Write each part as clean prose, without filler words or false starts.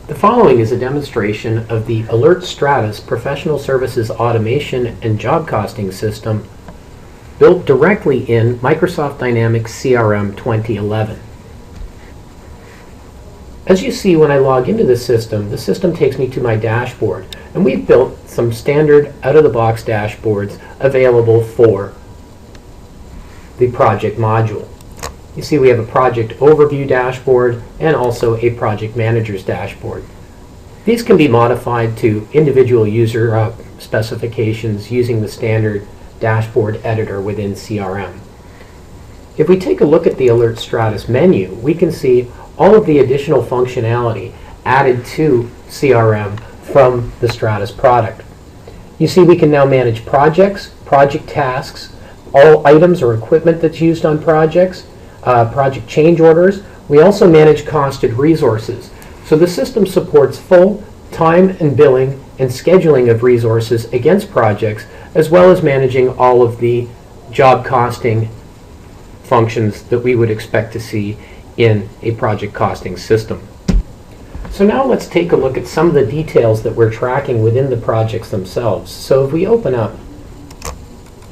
The following is a demonstration of the Alert Stratus Professional Services Automation and Job Costing System built directly in Microsoft Dynamics CRM 2011. As you see, when I log into the system takes me to my dashboard, and we've built some standard out-of-the-box dashboards available for the project module. You see we have a project overview dashboard and also a project manager's dashboard. These can be modified to individual user specifications using the standard dashboard editor within CRM. If we take a look at the Alert Stratus menu, we can see all of the additional functionality added to CRM from the Stratus product. You see we can now manage projects, project tasks, all items or equipment that's used on projects, project change orders. We also manage costed resources. So the system supports full time and billing and scheduling of resources against projects, as well as managing all of the job costing functions that we would expect to see in a project costing system. So now let's take a look at some of the details that we're tracking within the projects themselves. So if we open up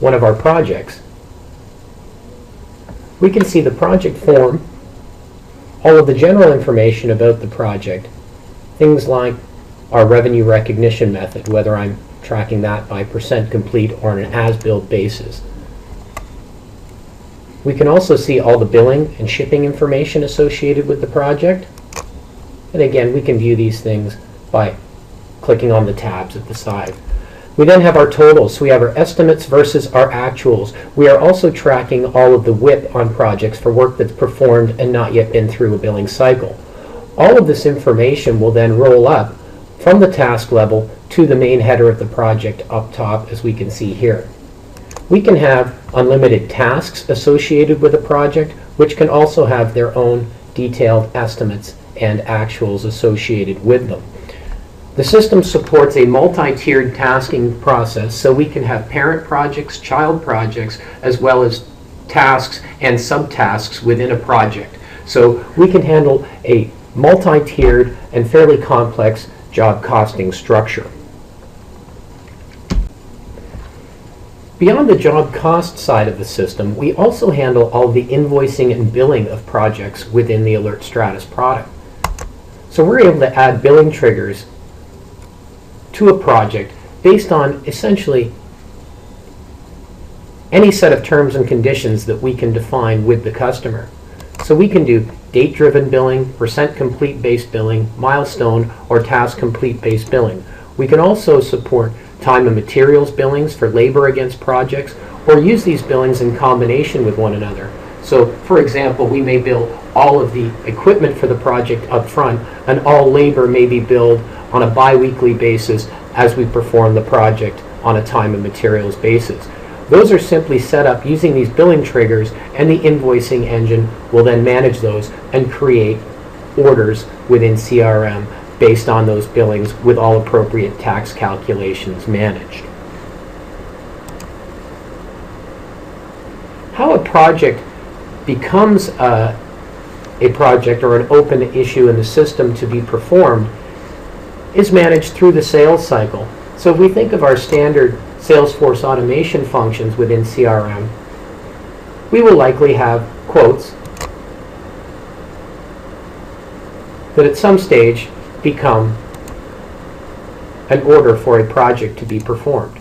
one of our projects, we can see the project form, all of the general information about the project, things like our revenue recognition method, whether I'm tracking that by % complete or on an as-billed basis. We can also see all the billing and shipping information associated with the project. And again, we can view these things by clicking on the tabs at the side. We then have our totals. So we have our estimates versus our actuals. We are also tracking all of the WIP on projects for work that's performed and not yet been through a billing cycle. All of this information will then roll up from the task level to the main header of the project up top, as we can see here. We can have unlimited tasks associated with a project, which can also have their own detailed estimates and actuals associated with them. The system supports a multi-tiered tasking process, so we can have parent projects, child projects, as well as tasks and subtasks within a project. So we can handle a multi-tiered and fairly complex job costing structure. Beyond the job cost side of the system, we also handle all the invoicing and billing of projects within the Alert Stratus product. So we're able to add billing triggers to a project based on essentially any set of terms and conditions that we can define with the customer. So we can do date-driven billing, % complete based billing, milestone, or task complete based billing. We can also support time and materials billings for labor against projects, or use these billings in combination with one another. So for example, we may bill all of the equipment for the project up front, and all labor may be billed on a bi-weekly basis as we perform the project on a time and materials basis. Those are simply set up using these billing triggers, and the invoicing engine will then manage those and create orders within CRM based on those billings with all appropriate tax calculations managed. How a project becomes a project or an open issue in the system to be performed is managed through the sales cycle. So if we think of our standard Salesforce automation functions within CRM, we will likely have quotes that at some stage become an order for a project to be performed.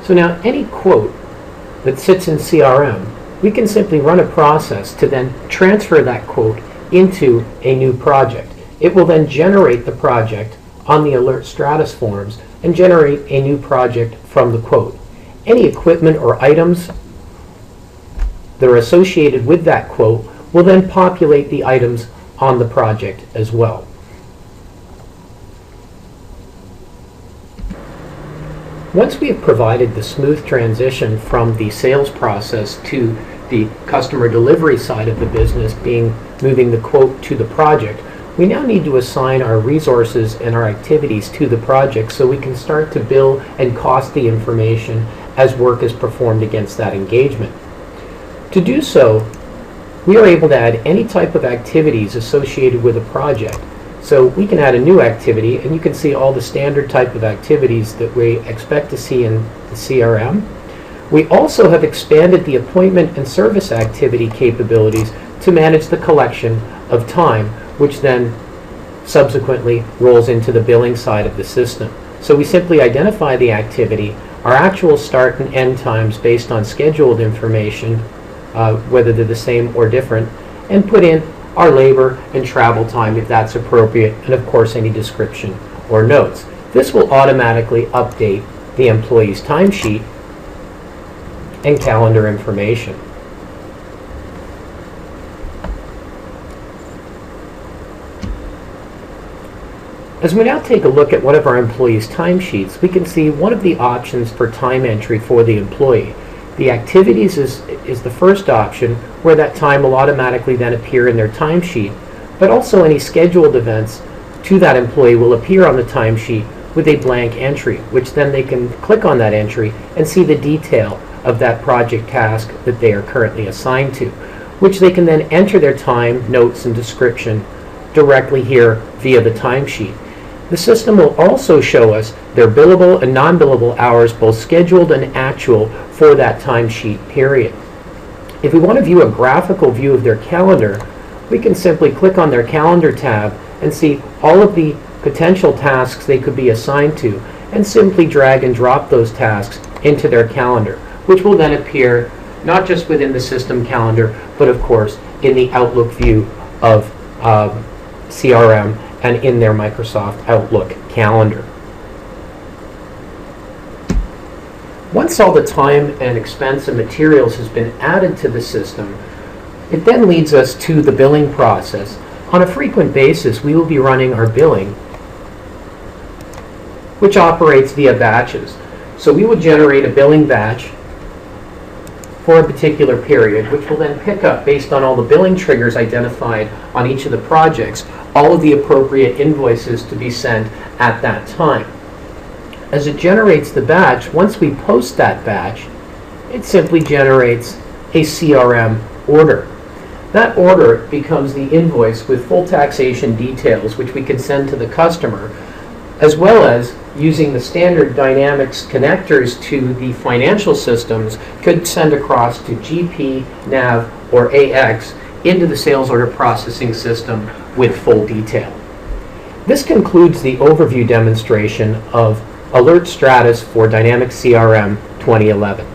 So now any quote that sits in CRM, we can simply run a process to then transfer that quote into a new project. It will then generate the project on the Alert Stratus forms and generate a new project from the quote. Any equipment or items that are associated with that quote will then populate the items on the project as well. Once we have provided the smooth transition from the sales process to the customer delivery side of the business, being moving the quote to the project, we now need to assign our resources and our activities to the project so we can start to bill and cost the information as work is performed against that engagement. To do so, we are able to add any type of activities associated with a project. So we can add a new activity, and you can see all the standard type of activities that we expect to see in the CRM. We also have expanded the appointment and service activity capabilities to manage the collection of time, which then subsequently rolls into the billing side of the system. So we simply identify the activity, our actual start and end times based on scheduled information, whether they're the same or different, and put in our labor and travel time if that's appropriate, and of course any description or notes. This will automatically update the employee's timesheet and calendar information. As we now take a look at one of our employees' timesheets, we can see one of the options for time entry for the employee. The activities is the first option, where that time will automatically then appear in their timesheet, but also any scheduled events to that employee will appear on the timesheet with a blank entry, which then they can click on that entry and see the detail of that project task that they are currently assigned to, which they can then enter their time, notes, and description directly here via the timesheet. The system will also show us their billable and non-billable hours, both scheduled and actual, for that timesheet period. If we want to view a graphical view of their calendar, we can simply click on their calendar tab and see all of the potential tasks they could be assigned to, and simply drag and drop those tasks into their calendar, which will then appear not just within the system calendar, but of course in the Outlook view of CRM and in their Microsoft Outlook calendar. Once all the time and expense and materials has been added to the system, it then leads us to the billing process. On a frequent basis, we will be running our billing, which operates via batches. So we will generate a billing batch for a particular period, which will then pick up, based on all the billing triggers identified on each of the projects, all of the appropriate invoices to be sent at that time. As it generates the batch, once we post that batch, it simply generates a CRM order. That order becomes the invoice with full taxation details, which we can send to the customer, as well as using the standard Dynamics connectors to the financial systems, could send across to GP, NAV, or AX into the sales order processing system with full detail. This concludes the overview demonstration of Alert Stratus for Dynamics CRM 2011.